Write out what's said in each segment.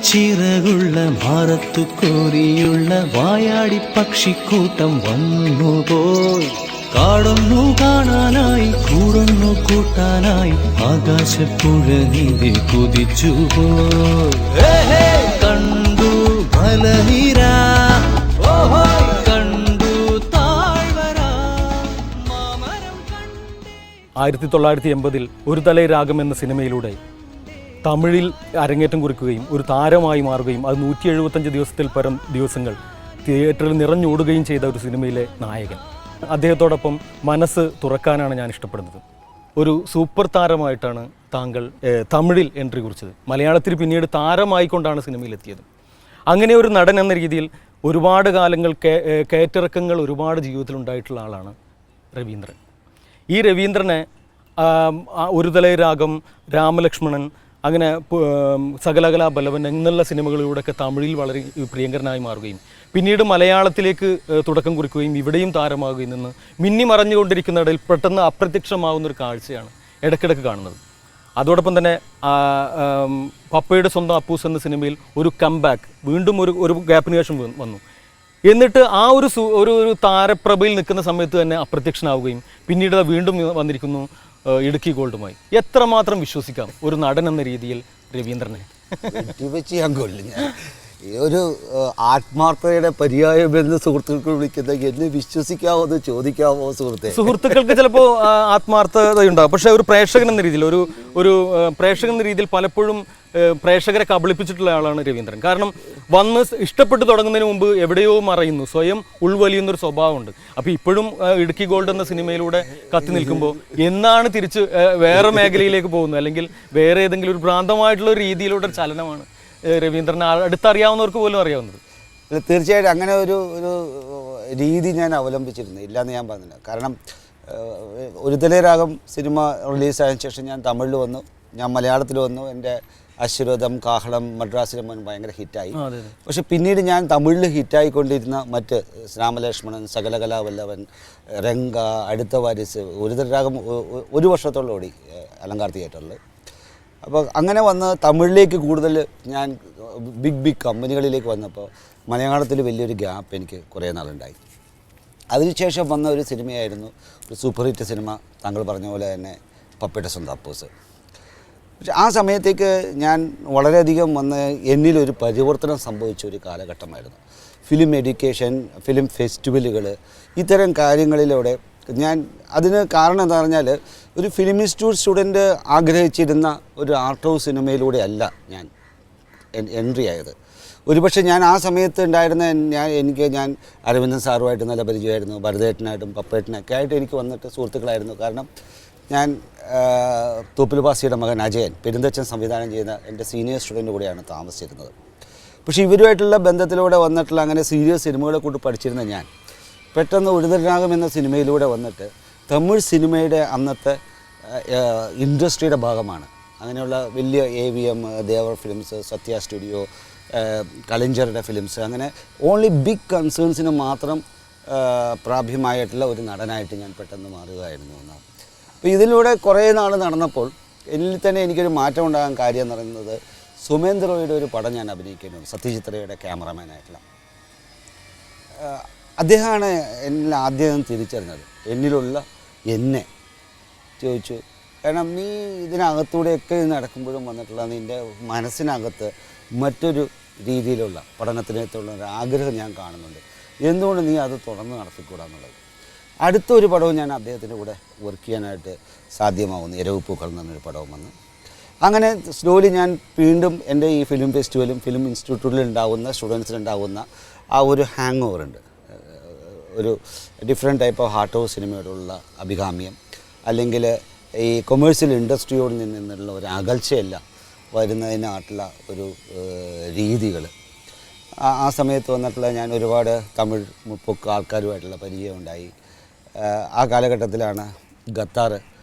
ചിറകുള്ള ഭാരത്തു കോരിയുള്ള വായാടി പക്ഷിക്കൂട്ടം വന്നുപോയി. കാടൊന്നു കാണാനായി കൂടൊന്നു കൂട്ടാനായി ആകാശപ്പുഴ നീതി കുതിച്ചുപോയി. കണ്ടു മലനിര, കണ്ടു താഴ്വര, മാമരം കണ്ടേ. 1980 ഒരു തലൈ രാഗം എന്ന സിനിമയിലൂടെ തമിഴിൽ അരങ്ങേറ്റം കുറിക്കുകയും ഒരു താരമായി മാറുകയും അത് 175 ദിവസത്തിൽ പരം ദിവസങ്ങൾ തിയേറ്ററിൽ നിറഞ്ഞോടുകയും ചെയ്ത ഒരു സിനിമയിലെ നായകൻ. അദ്ദേഹത്തോടൊപ്പം മനസ്സ് തുറക്കാനാണ് ഞാൻ ഇഷ്ടപ്പെടുന്നത്. ഒരു സൂപ്പർ താരമായിട്ടാണ് താങ്കൾ തമിഴിൽ എൻട്രി കുറിച്ചത്. മലയാളത്തിൽ പിന്നീട് താരമായിക്കൊണ്ടാണ് സിനിമയിലെത്തിയത്. അങ്ങനെ ഒരു നടൻ എന്ന രീതിയിൽ ഒരുപാട് കാലങ്ങൾ കയറ്റിറക്കങ്ങൾ ഒരുപാട് ജീവിതത്തിൽ ഉണ്ടായിട്ടുള്ള ആളാണ് രവീന്ദ്രൻ. ഈ രവീന്ദ്രനെ ഒരു തലൈ രാഗം, രാമലക്ഷ്മണൻ, അങ്ങനെ സകലകലാ ബലവൻ എന്നുള്ള സിനിമകളിലൂടെയൊക്കെ തമിഴിൽ വളരെ പ്രിയങ്കരനായി മാറുകയും പിന്നീട് മലയാളത്തിലേക്ക് തുടക്കം കുറിക്കുകയും ഇവിടെയും താരമാകുകയും നിന്ന് മിന്നി മറഞ്ഞുകൊണ്ടിരിക്കുന്നിടയിൽ പെട്ടെന്ന് അപ്രത്യക്ഷമാകുന്നൊരു കാഴ്ചയാണ് ഇടയ്ക്കിടയ്ക്ക് കാണുന്നത്. അതോടൊപ്പം തന്നെ പപ്പയുടെ സ്വന്തം അപ്പൂസ് എന്ന സിനിമയിൽ ഒരു കംബാക്ക്, വീണ്ടും ഒരു ഗ്യാപ്പിന് ശേഷം വന്നു. എന്നിട്ട് ആ ഒരു താരപ്രഭയിൽ നിൽക്കുന്ന സമയത്ത് തന്നെ അപ്രത്യക്ഷനാവുകയും പിന്നീട് വീണ്ടും വന്നിരിക്കുന്നു ഇടുക്കി ഗോൾഡുമായി. എത്രമാത്രം വിശ്വസിക്കാം ഒരു നടൻ എന്ന രീതിയിൽ രവീന്ദ്രനെ? ഒരു ആത്മാർത്ഥതയുടെ പര്യായമെന്ന് സുഹൃത്തുക്കൾ വിളിക്കുന്ന എന്നെ വിശ്വസിക്കാമോ എന്ന് ചോദിക്കാമോ സുഹൃത്തുക്കൾക്ക് ചിലപ്പോൾ ആത്മാർത്ഥതയുണ്ടാകും. പക്ഷേ ഒരു പ്രേക്ഷകൻ എന്ന രീതിയിൽ ഒരു പ്രേക്ഷകൻ എന്ന രീതിയിൽ പലപ്പോഴും പ്രേക്ഷകരെ കബളിപ്പിച്ചിട്ടുള്ള ആളാണ് രവീന്ദ്രൻ. കാരണം വന്ന് ഇഷ്ടപ്പെട്ട് തുടങ്ങുന്നതിന് മുമ്പ് എവിടെയോ മറയുന്നു, സ്വയം ഉൾവലിയുന്നൊരു സ്വഭാവമുണ്ട്. അപ്പോൾ ഇപ്പോഴും ഇടുക്കി ഗോൾഡ് എന്ന സിനിമയിലൂടെ കത്തി നിൽക്കുമ്പോൾ എന്നാണ് തിരിച്ച് വേറെ മേഖലയിലേക്ക് പോകുന്നത്, അല്ലെങ്കിൽ വേറെ ഏതെങ്കിലും ഒരു ഭ്രാന്തമായിട്ടുള്ള ഒരു രീതിയിലൂടെ ചലനമാണ് രവീന്ദ്രനെ അടുത്തറിയാവുന്നവർക്ക് പോലും അറിയാവുന്നത്. തീർച്ചയായിട്ടും അങ്ങനെ ഒരു രീതി ഞാൻ അവലംബിച്ചിരുന്നു, ഇല്ലയെന്ന് ഞാൻ പറഞ്ഞില്ല. കാരണം ഒരു തലൈ രാഗം സിനിമ റിലീസായതിനു ശേഷം ഞാൻ തമിഴിൽ വന്നു, ഞാൻ മലയാളത്തിൽ വന്നു. എൻ്റെ അശ്വരഥം, കാഹളം, മദ്രാസിലെ മോൻ ഭയങ്കര ഹിറ്റായി. പക്ഷെ പിന്നീട് ഞാൻ തമിഴിൽ ഹിറ്റായിക്കൊണ്ടിരുന്ന മറ്റ് രാമലക്ഷ്മണൻ, സകലകലാവല്ലവൻ, രംഗ, അടുത്ത വാരിസ്, ഒരു തലൈ രാഗം 1 വർഷത്തോളം ഓടി അലങ്കാർ തിയേറ്ററിൽ. അപ്പോൾ അങ്ങനെ വന്ന് തമിഴിലേക്ക് കൂടുതൽ ഞാൻ ബിഗ് കമ്പനികളിലേക്ക് വന്നപ്പോൾ മലയാളത്തിൽ വലിയൊരു ഗ്യാപ്പ് എനിക്ക് കുറേ നാളുണ്ടായി. അതിനുശേഷം വന്ന ഒരു സിനിമയായിരുന്നു ഒരു സൂപ്പർ ഹിറ്റ് സിനിമ, താങ്കൾ പറഞ്ഞ പോലെ തന്നെ പപ്പയുടെ സ്വന്തം അപ്പൂസ്. പക്ഷെ ആ സമയത്തേക്ക് ഞാൻ വളരെയധികം വന്ന് എന്നിലൊരു പരിവർത്തനം സംഭവിച്ച ഒരു കാലഘട്ടമായിരുന്നു. ഫിലിം എഡ്യൂക്കേഷൻ, ഫിലിം ഫെസ്റ്റിവലുകൾ, ഇത്തരം കാര്യങ്ങളിലൂടെ ഞാൻ അതിന് കാരണം എന്താ പറഞ്ഞാൽ ഒരു ഫിലിം ഇൻസ്റ്റിറ്റ്യൂട്ട് സ്റ്റുഡൻറ്റ് ആഗ്രഹിച്ചിരുന്ന ഒരു ആർട്ട് ഹൗസ് സിനിമയിലൂടെ അല്ല ഞാൻ എൻട്രി ആയത്. ഒരുപക്ഷെ ഞാൻ ആ സമയത്ത് ഉണ്ടായിരുന്ന ഞാൻ അരവിന്ദൻ സാറുമായിട്ട് നല്ല പരിചയമായിരുന്നു, ഭരതേട്ടനായിട്ടും പപ്പേട്ടനൊക്കെ ആയിട്ട് എനിക്ക് വന്നിട്ട് സുഹൃത്തുക്കളായിരുന്നു. കാരണം ഞാൻ തോപ്പിൽപാസിയുടെ മകൻ അജയൻ പെരുന്തച്ചൻ സംവിധാനം ചെയ്യുന്ന എൻ്റെ സീനിയർ സ്റ്റുഡൻറ്റ് കൂടെയാണ് താമസിച്ചിരുന്നത്. പക്ഷേ ഇവരുമായിട്ടുള്ള ബന്ധത്തിലൂടെ വന്നിട്ടുള്ള അങ്ങനെ സീരിയസ് സിനിമകളെ കൊണ്ട് പഠിച്ചിരുന്ന ഞാൻ പെട്ടെന്ന് ഒരു തലൈ രാഗം എന്ന സിനിമയിലൂടെ വന്നിട്ട് തമിഴ് സിനിമയുടെ അന്നത്തെ ഇൻഡസ്ട്രിയുടെ ഭാഗമാണ്. അങ്ങനെയുള്ള വലിയ AVM, ദേവർ ഫിലിംസ്, സത്യ സ്റ്റുഡിയോ, കളിഞ്ചറുടെ ഫിലിംസ്, അങ്ങനെ ഓൺലി ബിഗ് കൺസേൺസിന് മാത്രം പ്രാപ്യമായിട്ടുള്ള ഒരു നടനായിട്ട് ഞാൻ പെട്ടെന്ന് മാറുകയായിരുന്നു എന്നാണ്. അപ്പോൾ ഇതിലൂടെ കുറേ നാൾ നടന്നപ്പോൾ എന്നിൽ തന്നെ എനിക്കൊരു മാറ്റം ഉണ്ടാകാൻ കാര്യം എന്ന് പറയുന്നത് സുമേന്ദ്ര റോയുടെ ഒരു പടം ഞാൻ അഭിനയിക്കുന്നുണ്ട്, സത്യജിത്രയുടെ ക്യാമറമാനായിട്ടുള്ള. അദ്ദേഹമാണ് എന്നിൽ ആദ്യം തിരിച്ചറിഞ്ഞത്. എന്നിലുള്ള എന്നെ ചോദിച്ചു, കാരണം നീ ഇതിനകത്തൂടെയൊക്കെ നടക്കുമ്പോഴും വന്നിട്ടുള്ള നിൻ്റെ മനസ്സിനകത്ത് മറ്റൊരു രീതിയിലുള്ള പഠനത്തിനകത്തുള്ള ഒരു ആഗ്രഹം ഞാൻ കാണുന്നുണ്ട്, എന്തുകൊണ്ട് നീ അത് തുടർന്ന് നടത്തിക്കൂടാന്നുള്ളത്. അടുത്തൊരു പടവും ഞാൻ അദ്ദേഹത്തിൻ്റെ കൂടെ വർക്ക് ചെയ്യാനായിട്ട് സാധ്യമാവുന്നു, എരവുപ്പൂക്കൾ എന്നൊരു പടവും വന്ന്. അങ്ങനെ സ്ലോലി ഞാൻ വീണ്ടും എൻ്റെ ഈ ഫിലിം ഫെസ്റ്റിവലും ഫിലിം ഇൻസ്റ്റിറ്റ്യൂട്ടിലുണ്ടാവുന്ന സ്റ്റുഡൻസിനുണ്ടാവുന്ന ആ ഒരു ഹാങ് ഓവറുണ്ട്, ഒരു different type of art house സിനിമയോടുള്ള അഭികാമ്യം, അല്ലെങ്കിൽ ഈ കൊമേഴ്സ്യൽ ഇൻഡസ്ട്രിയോട് നിന്നുള്ള ഒരു അകൽച്ചയല്ല വരുന്നതിനായിട്ടുള്ള ഒരു രീതികൾ. ആ സമയത്ത് വന്നിട്ടുള്ള ഞാൻ ഒരുപാട് തമിഴ് മുപ്പൊക്കെ ആൾക്കാരുമായിട്ടുള്ള പരിചയമുണ്ടായി. ആ കാലഘട്ടത്തിലാണ് ഗത്താർ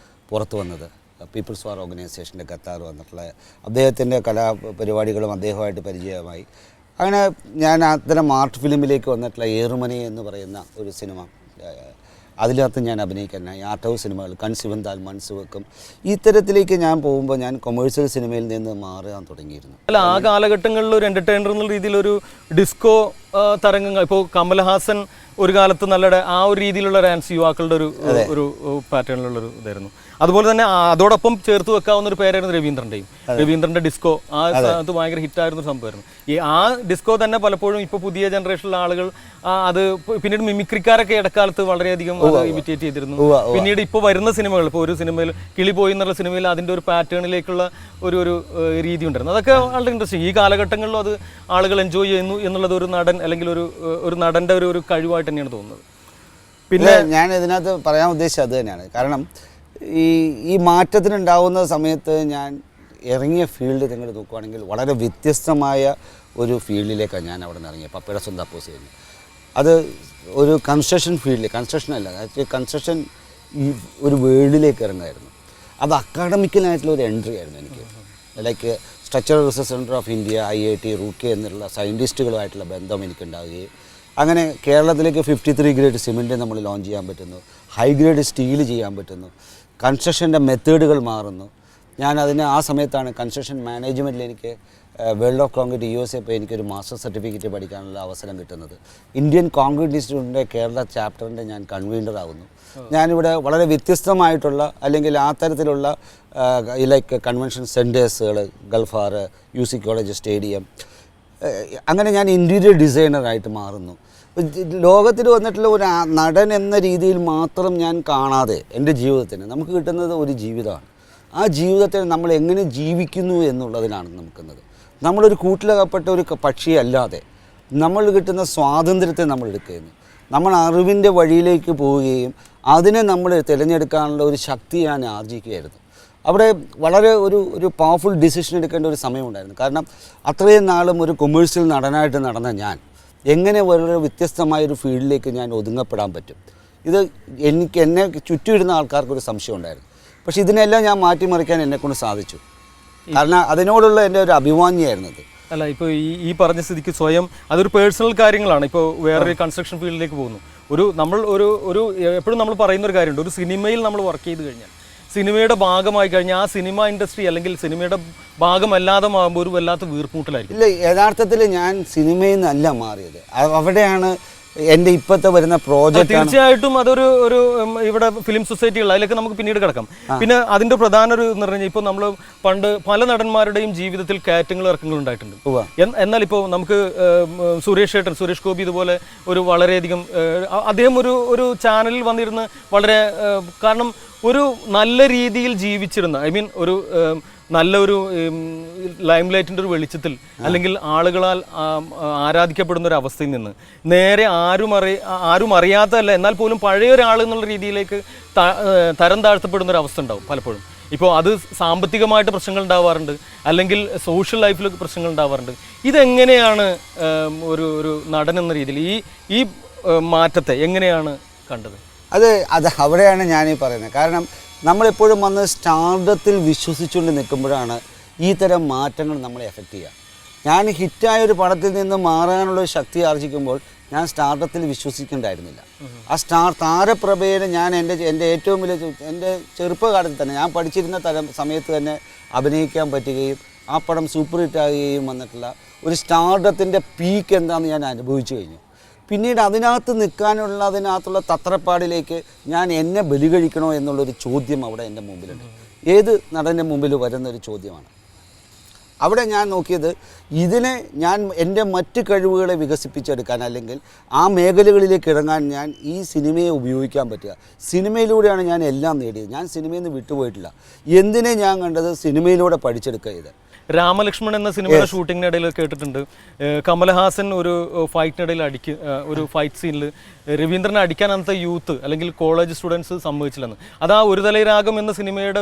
പുറത്തു വന്നത്, പീപ്പിൾസ് വാർ ഓർഗനൈസേഷൻ്റെ ഗത്താർ വന്നിട്ടുള്ള അദ്ദേഹത്തിൻ്റെ കലാപരിപാടികളും അദ്ദേഹമായിട്ട് പരിചയമായി. അങ്ങനെ ഞാൻ അത്തരം ആർട്ട് ഫിലിമിലേക്ക് വന്നിട്ടുള്ള ഏറുമനി എന്ന് പറയുന്ന ഒരു സിനിമ അതിനകത്ത് ഞാൻ അഭിനയിക്കാനായി ആർട്ട് ഹൗസ് സിനിമകൾ കൺസിവന്താൽ മനസ്സ് വെക്കും ഇത്തരത്തിലേക്ക് ഞാൻ പോകുമ്പോൾ ഞാൻ കൊമേഴ്സ്യൽ സിനിമയിൽ നിന്ന് മാറാൻ തുടങ്ങിയിരുന്നു. അല്ല, ആ കാലഘട്ടങ്ങളിൽ ഒരു എൻ്റർടൈനർ എന്നുള്ള രീതിയിൽ ഒരു ഡിസ്കോ തരംഗങ്ങൾ, ഇപ്പോൾ കമൽഹാസൻ ഒരു കാലത്ത് നല്ല ആ ഒരു രീതിയിലുള്ള ഡാൻസ് യുവാക്കളുടെ ഒരു പാറ്റേണിലുള്ളൊരു ഇതായിരുന്നു. അതുപോലെ തന്നെ അതോടൊപ്പം ചേർത്ത് വെക്കാവുന്ന ഒരു പേരായിരുന്നു രവീന്ദ്രൻ്റെ ഡിസ്കോ. അത് ഭയങ്കര ഹിറ്റായിരുന്ന സംഭവമായിരുന്നു. ആ ഡിസ്കോ തന്നെ പലപ്പോഴും ഇപ്പോൾ പുതിയ ജനറേഷനിലെ ആളുകൾ അത് പിന്നീട് മിമിക്രിക്കാരൊക്കെ ഇടക്കാലത്ത് വളരെയധികം ഇമിറ്റേറ്റ് ചെയ്തിരുന്നു. പിന്നീട് ഇപ്പോൾ വരുന്ന സിനിമകൾ, ഇപ്പോൾ ഒരു സിനിമയിൽ കിളി പോയി എന്നുള്ള സിനിമയിൽ അതിൻ്റെ ഒരു പാറ്റേണിലേക്കുള്ള ഒരു രീതി ഉണ്ടായിരുന്നു. അതൊക്കെ വളരെ ഇൻട്രസ്റ്റിംഗ്. ഈ കാലഘട്ടങ്ങളിലും അത് ആളുകൾ എൻജോയ് ചെയ്യുന്നു എന്നുള്ളത് ഒരു നടൻ അല്ലെങ്കിൽ ഒരു നടൻ്റെ ഒരു കഴിവായിട്ട് തന്നെയാണ് തോന്നുന്നത്. പിന്നെ ഞാൻ ഇതിനകത്ത് പറയാൻ ഉദ്ദേശിച്ചത് അത് തന്നെയാണ്. കാരണം ഈ മാറ്റത്തിനുണ്ടാവുന്ന സമയത്ത് ഞാൻ ഇറങ്ങിയ ഫീൽഡ് നിങ്ങൾ നോക്കുകയാണെങ്കിൽ വളരെ വ്യത്യസ്തമായ ഒരു ഫീൽഡിലേക്കാണ് ഞാൻ അവിടെ നിന്ന് ഇറങ്ങിയത്. പപ്പയുടെ സ്വന്തം അപ്പോസ് ചെയ്യുന്നത് അത് ഒരു കൺസ്ട്രക്ഷൻ ഫീൽഡിൽ, കൺസ്ട്രക്ഷൻ അല്ല, ആക്ച്വലി കൺസ്ട്രക്ഷൻ ഈ ഒരു വേൾഡിലേക്ക് ഇറങ്ങുമായിരുന്നു. അത് അക്കാഡമിക്കലായിട്ടുള്ള ഒരു എൻട്രി ആയിരുന്നു എനിക്ക്. Like structural research centre of India, IIT Roorkee എന്നുള്ള സയൻറ്റിസ്റ്റുകളുമായിട്ടുള്ള ബന്ധം എനിക്കുണ്ടാവുകയും അങ്ങനെ കേരളത്തിലേക്ക് 53 ഗ്രേഡ് സിമെൻറ്റ് നമ്മൾ ലോഞ്ച് ചെയ്യാൻ പറ്റുന്നു, ഹൈ ഗ്രേഡ് സ്റ്റീൽ ചെയ്യാൻ പറ്റുന്നു, കൺസ്ട്രക്ഷൻ്റെ മെത്തേഡുകൾ മാറുന്നു. ഞാനതിന് ആ സമയത്താണ് കൺസ്ട്രക്ഷൻ മാനേജ്മെൻറ്റിൽ എനിക്ക് വേൾഡ് ഓഫ് കോൺക്രീറ്റ് USA ഇപ്പോൾ എനിക്കൊരു മാസ്റ്റർ സർട്ടിഫിക്കറ്റ് പഠിക്കാനുള്ള അവസരം കിട്ടുന്നത്. ഇന്ത്യൻ കോൺക്രീറ്റ് ഇൻസ്റ്റിറ്റ്യൂട്ടിൻ്റെ കേരള ചാപ്റ്ററിൻ്റെ ഞാൻ കൺവീനർ ആകുന്നു. ഞാനിവിടെ വളരെ വ്യത്യസ്തമായിട്ടുള്ള അല്ലെങ്കിൽ ആ തരത്തിലുള്ള ലൈക്ക് കൺവെൻഷൻ സെൻറ്റേഴ്സുകൾ, ഗൾഫാർ, UC കോളേജ് സ്റ്റേഡിയം, അങ്ങനെ ഞാൻ ഇൻറ്റീരിയർ ഡിസൈനറായിട്ട് മാറുന്നു. ലോകത്തിൽ വന്നിട്ടുള്ള ഒരു നടൻ എന്ന രീതിയിൽ മാത്രം ഞാൻ കാണാതെ എൻ്റെ ജീവിതത്തിന് നമുക്ക് കിട്ടുന്നത് ഒരു ജീവിതമാണ്. ആ ജീവിതത്തെ നമ്മൾ എങ്ങനെ ജീവിക്കുന്നു എന്നുള്ളതിനാണ് നമുക്കുന്നത്. നമ്മളൊരു കൂട്ടിലകപ്പെട്ട ഒരു പക്ഷിയല്ലാതെ നമ്മൾ കിട്ടുന്ന സ്വാതന്ത്ര്യത്തെ നമ്മൾ എടുക്കുകയും നമ്മൾ അറിവിൻ്റെ വഴിയിലേക്ക് പോവുകയും അതിനെ നമ്മൾ തിരഞ്ഞെടുക്കാനുള്ള ഒരു ശക്തി ഞാൻ ആർജിക്കുകയായിരുന്നു. അവിടെ വളരെ ഒരു പവർഫുൾ ഡിസിഷൻ എടുക്കേണ്ട ഒരു സമയമുണ്ടായിരുന്നു. കാരണം അത്രയും നാളും ഒരു കൊമേഴ്സ്യൽ നടനായിട്ട് നടന്ന ഞാൻ എങ്ങനെ വളരെ വ്യത്യസ്തമായൊരു ഫീൽഡിലേക്ക് ഞാൻ ഒതുങ്ങപ്പെടാൻ പറ്റും, ഇത് എന്നെ ചുറ്റുമിരുന്ന ആൾക്കാർക്കൊരു സംശയം ഉണ്ടായിരുന്നു. പക്ഷേ ഇതിനെല്ലാം ഞാൻ മാറ്റിമറിക്കാൻ എന്നെക്കൊണ്ട് സാധിച്ചു. കാരണം അതിനോടുള്ള എൻ്റെ ഒരു അഭിമാന്യമായിരുന്നു അത്. അല്ല, ഇപ്പോൾ ഈ പറഞ്ഞ സ്ഥിതിക്ക് സ്വയം അതൊരു പേഴ്സണൽ കാര്യങ്ങളാണ്. ഇപ്പോൾ വേറൊരു കൺസ്ട്രക്ഷൻ ഫീൽഡിലേക്ക് പോകുന്നു. നമ്മൾ എപ്പോഴും നമ്മൾ പറയുന്ന ഒരു കാര്യമുണ്ട്, ഒരു സിനിമയിൽ നമ്മൾ വർക്ക് ചെയ്ത് കഴിഞ്ഞാൽ, സിനിമയുടെ ഭാഗമായി കഴിഞ്ഞാൽ ആ സിനിമ ഇൻഡസ്ട്രി അല്ലെങ്കിൽ സിനിമയുടെ ഭാഗമല്ലാതെ ആകുമ്പോൾ ഒരു വല്ലാത്ത വീർപ്പൂട്ടലായിരിക്കും. ഇല്ല, യഥാർത്ഥത്തിൽ ഞാൻ സിനിമയിൽ നിന്നല്ല മാറിയത്. അവിടെയാണ് എൻ്റെ ഇപ്പോഴത്തെ വരുന്ന പ്രോജക്റ്റ്. തീർച്ചയായിട്ടും അതൊരു ഇവിടെ ഫിലിം സൊസൈറ്റികൾ, അതിലേക്ക് നമുക്ക് പിന്നീട് കിടക്കാം. പിന്നെ അതിൻ്റെ പ്രധാന ഒരു എന്ന് പറഞ്ഞാൽ ഇപ്പോൾ നമ്മൾ പണ്ട് പല നടന്മാരുടെയും ജീവിതത്തിൽ കയറ്റങ്ങൾ ഇറക്കങ്ങൾ ഉണ്ടായിട്ടുണ്ട്. എന്നാൽ ഇപ്പോൾ നമുക്ക് സുരേഷ് ഗോപി ഇതുപോലെ ഒരു വളരെയധികം അദ്ദേഹം ഒരു ചാനലിൽ വന്നിരുന്ന് വളരെ കാരണം ഒരു നല്ല രീതിയിൽ ജീവിച്ചിരുന്ന, ഒരു നല്ലൊരു ലൈംലൈറ്റിൻ്റെ ഒരു വെളിച്ചത്തിൽ അല്ലെങ്കിൽ ആളുകളാൽ ആരാധിക്കപ്പെടുന്ന ഒരു അവസ്ഥയിൽ നിന്ന് നേരെ ആരും അറിയാത്തതല്ല എന്നാൽ പോലും പഴയ ഒരാൾ എന്നുള്ള രീതിയിലേക്ക് തരം താഴ്ത്തപ്പെടുന്ന ഒരു അവസ്ഥ ഉണ്ടാവും പലപ്പോഴും. ഇപ്പോൾ അത് സാമ്പത്തികമായിട്ട് പ്രശ്നങ്ങൾ ഉണ്ടാവാറുണ്ട്, അല്ലെങ്കിൽ സോഷ്യൽ ലൈഫിൽ പ്രശ്നങ്ങൾ ഉണ്ടാവാറുണ്ട്. ഇതെങ്ങനെയാണ് ഒരു നടൻ എന്ന രീതിയിൽ ഈ മാറ്റത്തെ എങ്ങനെയാണ് കണ്ടത്? അത് അവിടെയാണ് ഞാനീ പറയുന്നത്. കാരണം നമ്മളെപ്പോഴും വന്ന് സ്റ്റാർഡത്തിൽ വിശ്വസിച്ചുകൊണ്ട് നിൽക്കുമ്പോഴാണ് ഈ തരം മാറ്റങ്ങൾ നമ്മളെ എഫക്റ്റ് ചെയ്യുക. ഞാൻ ഹിറ്റായൊരു പടത്തിൽ നിന്ന് മാറാനുള്ള ശക്തി ആർജിക്കുമ്പോൾ ഞാൻ സ്റ്റാർഡത്തിൽ വിശ്വസിക്കേണ്ടായിരുന്നില്ല. ആ താരപ്രഭേനെ ഞാൻ എൻ്റെ ഏറ്റവും വലിയ എൻ്റെ ചെറുപ്പകാലത്ത് തന്നെ ഞാൻ പഠിച്ചിരുന്ന സമയത്ത് തന്നെ അഭിനയിക്കാൻ പറ്റുകയും ആ പടം സൂപ്പർ ഹിറ്റാകുകയും വന്നിട്ടുള്ള ഒരു സ്റ്റാർഡത്തിൻ്റെ പീക്ക് എന്താണെന്ന് ഞാൻ അനുഭവിച്ചു കഴിഞ്ഞു. പിന്നീട് അതിനകത്തുള്ള തത്രപ്പാടിലേക്ക് ഞാൻ എന്നെ ബലി കഴിക്കണോ എന്നുള്ളൊരു ചോദ്യം അവിടെ എൻ്റെ മുമ്പിലുണ്ട്. ഏത് നടൻ്റെ മുമ്പിൽ വരുന്നൊരു ചോദ്യമാണ്. അവിടെ ഞാൻ നോക്കിയത് ഞാൻ എൻ്റെ മറ്റ് കഴിവുകളെ വികസിപ്പിച്ചെടുക്കാൻ അല്ലെങ്കിൽ ആ മേഖലകളിലേക്ക് ഇറങ്ങാൻ ഞാൻ ഈ സിനിമയെ ഉപയോഗിക്കാൻ പറ്റുക. സിനിമയിലൂടെയാണ് ഞാൻ എല്ലാം നേടിയത്. ഞാൻ സിനിമയിൽ നിന്ന് വിട്ടുപോയിട്ടില്ല. എന്തിനെ ഞാൻ കണ്ടത് സിനിമയിലൂടെ പഠിച്ചെടുക്കുക. ഇത് രാമലക്ഷ്മൺ എന്ന സിനിമയുടെ ഷൂട്ടിങ്ങിനിടയിൽ കേട്ടിട്ടുണ്ട്, കമൽഹാസൻ ഒരു ഫൈറ്റിനിടയിൽ ഒരു ഫൈറ്റ് സീനിൽ രവീന്ദ്രനെ അടിക്കാൻ അന്നത്തെ യൂത്ത് അല്ലെങ്കിൽ കോളേജ് സ്റ്റുഡൻസ് സമ്മതിച്ചില്ലെന്ന്. അത് ആ ഒരു തലൈരാഗം എന്ന സിനിമയുടെ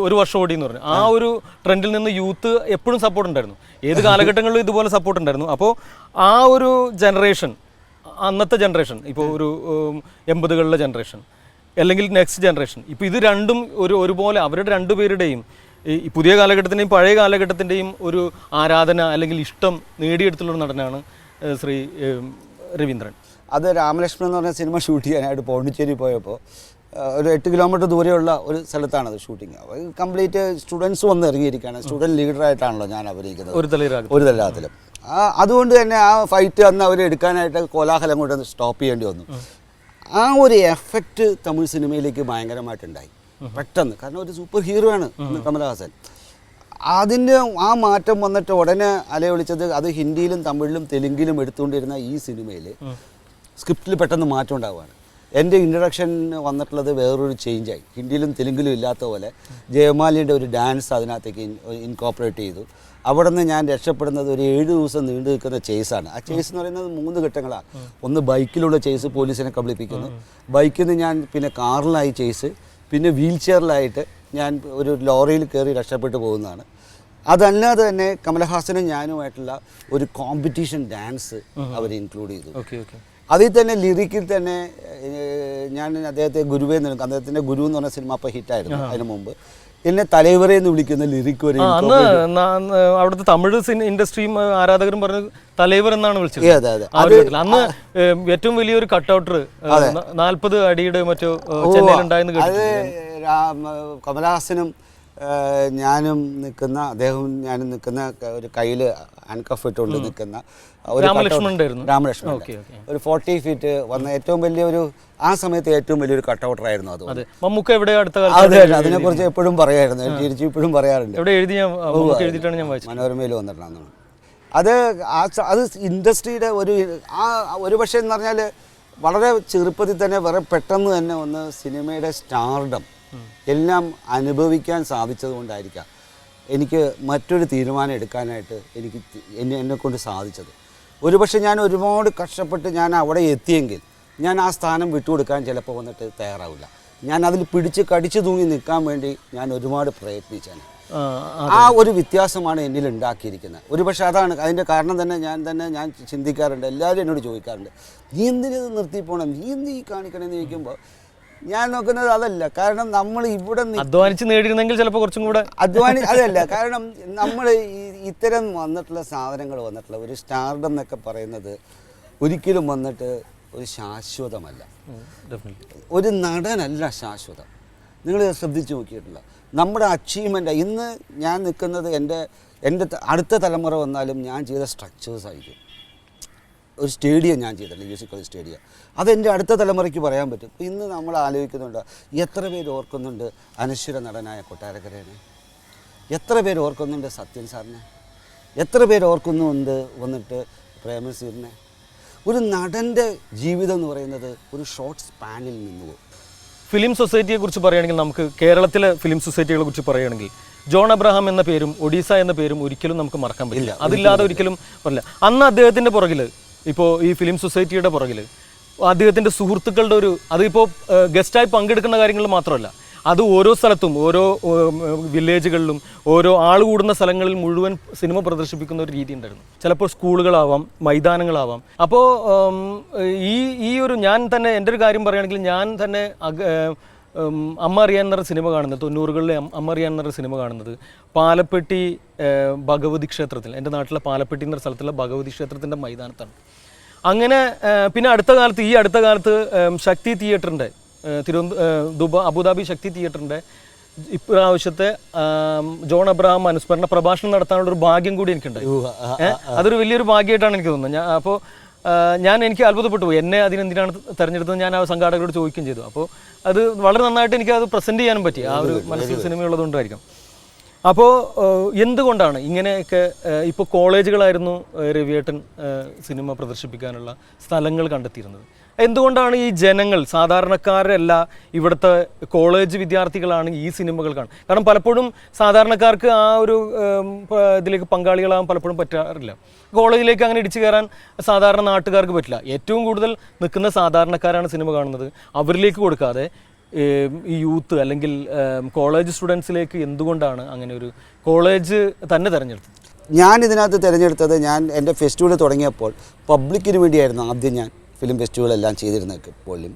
ഒരു വർഷം ഓടി എന്ന് പറഞ്ഞു. ആ ഒരു ട്രെൻഡിൽ നിന്ന് യൂത്ത് എപ്പോഴും സപ്പോർട്ട് ഉണ്ടായിരുന്നു, ഏത് കാലഘട്ടങ്ങളിലും ഇതുപോലെ സപ്പോർട്ട് ഉണ്ടായിരുന്നു. അപ്പോൾ ആ ഒരു ജനറേഷൻ, അന്നത്തെ ജനറേഷൻ, ഇപ്പോൾ ഒരു 80കളിലെ ജനറേഷൻ അല്ലെങ്കിൽ നെക്സ്റ്റ് ജനറേഷൻ, ഇപ്പോൾ ഇത് രണ്ടും ഒരുപോലെ അവരുടെ രണ്ടുപേരുടെയും ഈ പുതിയ കാലഘട്ടത്തിൻ്റെയും പഴയ കാലഘട്ടത്തിൻ്റെയും ഒരു ആരാധന അല്ലെങ്കിൽ ഇഷ്ടം നേടിയെടുത്തുള്ള നടനാണ് ശ്രീ രവീന്ദ്രൻ. അത് രാമലക്ഷ്മൺ എന്ന് പറഞ്ഞ സിനിമ ഷൂട്ട് ചെയ്യാനായിട്ട് പോണ്ടിച്ചേരി പോയപ്പോൾ ഒരു 8 കിലോമീറ്റർ ദൂരെയുള്ള ഒരു സ്ഥലത്താണത് ഷൂട്ടിങ്. അപ്പോൾ കംപ്ലീറ്റ് സ്റ്റുഡൻസ് വന്ന് ഇറങ്ങിയിരിക്കുകയാണ്. സ്റ്റുഡൻറ്റ് ലീഡറായിട്ടാണല്ലോ ഞാൻ അഭിനയിക്കുന്നത് ഒരു തലരാത്തിലും. അതുകൊണ്ട് തന്നെ ആ ഫൈറ്റ് അന്ന് അവർ എടുക്കാനായിട്ട് കോലാഹലം കൊണ്ട് സ്റ്റോപ്പ് ചെയ്യേണ്ടി വന്നു. ആ ഒരു എഫക്റ്റ് തമിഴ് സിനിമയിലേക്ക് ഭയങ്കരമായിട്ടുണ്ടായി പെട്ടെന്ന്. കാരണം ഒരു സൂപ്പർ ഹീറോ ആണ് കമലഹാസൻ. അതിൻ്റെ ആ മാറ്റം വന്നിട്ട് ഉടനെ അലയൊളിച്ചത് അത് ഹിന്ദിയിലും തമിഴിലും തെലുങ്കിലും എടുത്തുകൊണ്ടിരുന്ന ഈ സിനിമയിൽ സ്ക്രിപ്റ്റിൽ പെട്ടെന്ന് മാറ്റം ഉണ്ടാവുകയാണ്. എൻ്റെ ഇൻട്രഡക്ഷൻ വന്നിട്ടുള്ളത് വേറൊരു ചേഞ്ചായി. ഹിന്ദിയിലും തെലുങ്കിലും ഇല്ലാത്ത പോലെ ജയമാലിയുടെ ഒരു ഡാൻസ് അതിനകത്തേക്ക് ഇൻകോപ്പറേറ്റ് ചെയ്തു. അവിടെ നിന്ന് ഞാൻ രക്ഷപ്പെടുന്നത് ഒരു 7 ദിവസം നീണ്ടു നിൽക്കുന്ന ചേസാണ്. ആ ചേസ് എന്ന് പറയുന്നത് 3 ഘട്ടങ്ങളാണ്. ഒന്ന് ബൈക്കിലുള്ള ചേസ്, പോലീസിനെ കബളിപ്പിക്കുന്നു. ബൈക്കിൽ നിന്ന് ഞാൻ പിന്നെ കാറിലായി ചേസ്, പിന്നെ വീൽ ചെയറിലായിട്ട് ഞാൻ ഒരു ലോറിയിൽ കയറി രക്ഷപ്പെട്ടു പോകുന്നതാണ്. അതല്ലാതെ തന്നെ കമലഹാസനും ഞാനുമായിട്ടുള്ള ഒരു കോമ്പറ്റീഷൻ ഡാൻസ് അവർ ഇൻക്ലൂഡ് ചെയ്തു. അതിൽ തന്നെ ലിറിക്കിൽ തന്നെ ഞാൻ അദ്ദേഹത്തെ ഗുരുവേ നിൽക്കും. അദ്ദേഹത്തിൻ്റെ ഗുരു എന്ന് പറഞ്ഞ സിനിമ അപ്പോൾ ഹിറ്റായിരുന്നു. അതിന് മുമ്പ് എന്നെ തലൈവറെ എന്ന് വിളിക്കുന്ന ലിറിക്ക് വരെ അവിടുത്തെ തമിഴ് ഇൻഡസ്ട്രിയും ആരാധകരും പറഞ്ഞത് തലൈവർ എന്നാണ് വിളിച്ചത്. അന്ന് ഏറ്റവും വലിയൊരു കട്ടൗട്ടർ 40 അടിയുടെ മറ്റോ ചെന്നൈയിലുണ്ടായെന്ന് കേട്ടു. കമലഹാസനും ഞാനും നിൽക്കുന്ന അദ്ദേഹവും ഞാനും നിൽക്കുന്ന ഒരു കയ്യിൽ ഹാൻഡ്കഫ് ഇട്ടുകൊണ്ട് നിൽക്കുന്ന ഒരു രാമലക്ഷ്മൺ ഒരു 40 ഫീറ്റ് വന്ന ഏറ്റവും വലിയൊരു ആ സമയത്ത് ഏറ്റവും വലിയൊരു കട്ടൗട്ടറായിരുന്നു. അത് മമ്മൂക്ക എവിടെ അതിനെക്കുറിച്ച് എപ്പോഴും പറയായിരുന്നു. തിരിച്ചു ഇപ്പോഴും പറയാറുണ്ട്. മനോരമയിൽ വന്നിട്ടാണ് അത് ഇൻഡസ്ട്രിയുടെ ഒരു പക്ഷേ എന്ന് പറഞ്ഞാൽ വളരെ ചെറുപ്പത്തിൽ തന്നെ വളരെ പെട്ടെന്ന് തന്നെ ഒന്ന് സിനിമയുടെ സ്റ്റാർഡം എല്ലാം അനുഭവിക്കാൻ സാധിച്ചത് കൊണ്ടായിരിക്കാം എനിക്ക് മറ്റൊരു തീരുമാനം എടുക്കാനായിട്ട് എന്നെക്കൊണ്ട് സാധിച്ചത്. ഒരുപക്ഷെ ഞാൻ ഒരുപാട് കഷ്ടപ്പെട്ട് ഞാൻ അവിടെ എത്തിയെങ്കിൽ ഞാൻ ആ സ്ഥാനം വിട്ടുകൊടുക്കാൻ ചിലപ്പോൾ വന്നിട്ട് തയ്യാറാവില്ല. ഞാൻ അതിൽ പിടിച്ച് കടിച്ചു തൂങ്ങി നിൽക്കാൻ വേണ്ടി ഞാൻ ഒരുപാട് പ്രയത്നിച്ചാണ്. ആ ഒരു വ്യത്യാസമാണ് എന്നിൽ ഉണ്ടാക്കിയിരിക്കുന്നത്. ഒരുപക്ഷെ അതാണ് അതിൻ്റെ കാരണം തന്നെ ഞാൻ ചിന്തിക്കാറുണ്ട്. എല്ലാവരും എന്നോട് ചോദിക്കാറുണ്ട്, നീ എന്തിനത് നിർത്തി പോകണം, നീ എന്ത് ഈ കാണിക്കണമെന്ന് ചോദിക്കുമ്പോൾ ഞാൻ നോക്കുന്നത് അതല്ല. കാരണം നമ്മൾ ഇവിടെ അധ്വാനിച്ച് നേടിയിരുന്നെങ്കിൽ ചിലപ്പോൾ കുറച്ചും കൂടെ അതല്ല. കാരണം നമ്മൾ ഇത്തരം വന്നിട്ടുള്ള സാധനങ്ങൾ വന്നിട്ടുള്ള ഒരു സ്റ്റാർഡം എന്നൊക്കെ പറയുന്നത് ഒരിക്കലും വന്നിട്ട് ഒരു ശാശ്വതമല്ല. ഒരു നടനല്ല ശാശ്വതം. നിങ്ങൾ ശ്രദ്ധിച്ച് നോക്കിയിട്ടില്ല നമ്മുടെ അച്ചീവ്മെൻ്റ്. ഇന്ന് ഞാൻ നിൽക്കുന്നത് എൻ്റെ അടുത്ത തലമുറ വന്നാലും ഞാൻ ചെയ്ത സ്ട്രക്ചേഴ്സ് ആയിരിക്കും. ഒരു സ്റ്റേഡിയം ഞാൻ ചെയ്തിട്ടുണ്ട്, മ്യൂസിക്കൽ സ്റ്റേഡിയം. അതെൻ്റെ അടുത്ത തലമുറയ്ക്ക് പറയാൻ പറ്റും. ഇന്ന് നമ്മൾ ആലോചിക്കുന്നുണ്ട്, എത്ര പേര് ഓർക്കുന്നുണ്ട് അനശ്വര നടനായ കൊട്ടാരക്കരേനെ? എത്ര പേര് ഓർക്കുന്നുണ്ട് സത്യൻ സാറിനെ? എത്ര പേര് ഓർക്കുന്നുണ്ട് വന്നിട്ട് പ്രേമനസീറിനെ? ഒരു നടൻ്റെ ജീവിതം എന്ന് പറയുന്നത് ഒരു ഷോർട്ട് സ്പാനിൽ നിന്ന് പോകും. ഫിലിം സൊസൈറ്റിയെ കുറിച്ച് പറയുകയാണെങ്കിൽ, നമുക്ക് കേരളത്തിലെ ഫിലിം സൊസൈറ്റികളെ കുറിച്ച് പറയുകയാണെങ്കിൽ ജോൺ അബ്രഹാം എന്ന പേരും ഒഡീസ എന്ന പേരും ഒരിക്കലും നമുക്ക് മറക്കാൻ പറ്റില്ല. അതില്ലാതെ ഒരിക്കലും പറയില്ല. അന്ന് അദ്ദേഹത്തിൻ്റെ പുറകിൽ, ഇപ്പോൾ ഈ ഫിലിം സൊസൈറ്റിയുടെ പുറകിൽ അദ്ദേഹത്തിൻ്റെ സുഹൃത്തുക്കളുടെ അതിപ്പോൾ ഗസ്റ്റായി പങ്കെടുക്കുന്ന കാര്യങ്ങൾ മാത്രമല്ല, അത് ഓരോ സ്ഥലത്തും ഓരോ വില്ലേജുകളിലും ഓരോ ആൾ കൂടുന്ന സ്ഥലങ്ങളിൽ മുഴുവൻ സിനിമ പ്രദർശിപ്പിക്കുന്ന ഒരു രീതി ഉണ്ടായിരുന്നു. ചിലപ്പോൾ സ്കൂളുകളാവാം, മൈതാനങ്ങളാവാം. അപ്പോൾ ഈ ഒരു ഞാൻ തന്നെ എൻ്റെ ഒരു കാര്യം പറയുകയാണെങ്കിൽ, ഞാൻ തന്നെ അമ്മ അറിയാൻ എന്നൊരു സിനിമ കാണുന്നത് 90കളിലെ അമ്മ അറിയാൻ എന്നൊരു സിനിമ കാണുന്നത് പാലപ്പെട്ടി ഭഗവതി ക്ഷേത്രത്തിൽ, എൻ്റെ നാട്ടിലെ പാലപ്പെട്ടി എന്നൊരു സ്ഥലത്തുള്ള ഭഗവതി ക്ഷേത്രത്തിൻ്റെ മൈതാനത്താണ്. അങ്ങനെ പിന്നെ അടുത്ത കാലത്ത് ശക്തി തിയേറ്ററിൻ്റെ അബുദാബി ശക്തി തിയേറ്ററിൻ്റെ ഇപ്രാവശ്യത്തെ ജോൺ അബ്രഹാം അനുസ്മരണ പ്രഭാഷണം നടത്താനുള്ളൊരു ഭാഗ്യം കൂടി എനിക്കുണ്ടായി. അതൊരു വലിയൊരു ഭാഗ്യമായിട്ടാണ് എനിക്ക് തോന്നുന്നത്. അപ്പോൾ എനിക്ക് അത്ഭുതപ്പെട്ടു പോയി. എന്നെ അതിനെന്തിനാണ് തിരഞ്ഞെടുത്തത് ഞാൻ ആ സംഘാടകരോട് ചോദിക്കുകയും ചെയ്തു. അപ്പോൾ അത് വളരെ നന്നായിട്ട് എനിക്ക് അത് പ്രസൻറ്റ് ചെയ്യാനും പറ്റി. ആ ഒരു മനസ്സിൽ സിനിമയുള്ളതുകൊണ്ടായിരിക്കും. അപ്പോൾ എന്തുകൊണ്ടാണ് ഇങ്ങനെയൊക്കെ ഇപ്പോൾ കോളേജുകളായിരുന്നു രവിയേട്ടൻ സിനിമ പ്രദർശിപ്പിക്കാനുള്ള സ്ഥലങ്ങൾ കണ്ടെത്തിയിരുന്നത്? എന്തുകൊണ്ടാണ് ഈ ജനങ്ങൾ, സാധാരണക്കാരല്ല, ഇവിടുത്തെ കോളേജ് വിദ്യാർത്ഥികളാണ് ഈ സിനിമകൾ കാണുന്നത്? കാരണം പലപ്പോഴും സാധാരണക്കാർക്ക് ആ ഒരു ഇതിലേക്ക് പങ്കാളികളാകാൻ പലപ്പോഴും പറ്റാറില്ല. കോളേജിലേക്ക് അങ്ങനെ ഇടിച്ചു കയറാൻ സാധാരണ നാട്ടുകാർക്ക് പറ്റില്ല. ഏറ്റവും കൂടുതൽ നിൽക്കുന്ന സാധാരണക്കാരാണ് സിനിമ കാണുന്നത്. അവരിലേക്ക് കൊടുക്കാതെ ഈ യൂത്ത് അല്ലെങ്കിൽ കോളേജ് സ്റ്റുഡൻസിലേക്ക് എന്തുകൊണ്ടാണ് അങ്ങനെ ഒരു കോളേജ് തന്നെ തിരഞ്ഞെടുത്തത്? ഞാൻ ഇതിനകത്ത് തിരഞ്ഞെടുത്തത്, ഞാൻ എൻ്റെ ഫെസ്റ്റിവൽ തുടങ്ങിയപ്പോൾ പബ്ലിക്കിന് വേണ്ടിയായിരുന്നു ആദ്യം ഞാൻ ഫിലിം ഫെസ്റ്റിവലെല്ലാം ചെയ്തിരുന്നത്. പോലും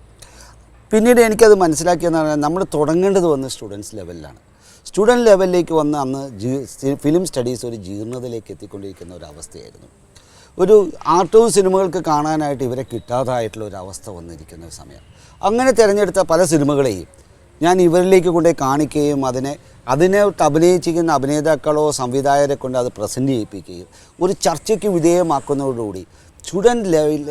പിന്നീട് എനിക്കത് മനസ്സിലാക്കിയെന്ന് പറഞ്ഞാൽ നമ്മൾ തുടങ്ങേണ്ടത് വന്ന് സ്റ്റുഡൻസ് ലെവലിലാണ്. സ്റ്റുഡൻറ്റ് ലെവലിലേക്ക് വന്ന് അന്ന് ഫിലിം സ്റ്റഡീസ് ഒരു ജീർണതയിലേക്ക് എത്തിക്കൊണ്ടിരിക്കുന്ന ഒരു അവസ്ഥയായിരുന്നു. ഒരു ആർട്ട് ഹൗസ് സിനിമകൾക്ക് കാണാനായിട്ട് ഇവരെ കിട്ടാതായിട്ടുള്ള ഒരു അവസ്ഥ വന്നിരിക്കുന്ന ഒരു സമയം. അങ്ങനെ തിരഞ്ഞെടുത്ത പല സിനിമകളെയും ഞാൻ ഇവരിലേക്ക് കൊണ്ടുപോയി കാണിക്കുകയും അതിനെ അഭിനയിച്ചിരിക്കുന്ന അഭിനേതാക്കളോ സംവിധായകരെ കൊണ്ട് അത് പ്രസൻറ്റ് ചെയ്യിപ്പിക്കുകയും ഒരു ചർച്ചയ്ക്ക് വിധേയമാക്കുന്നതോടുകൂടി സ്റ്റുഡൻറ്റ് ലെവലിൽ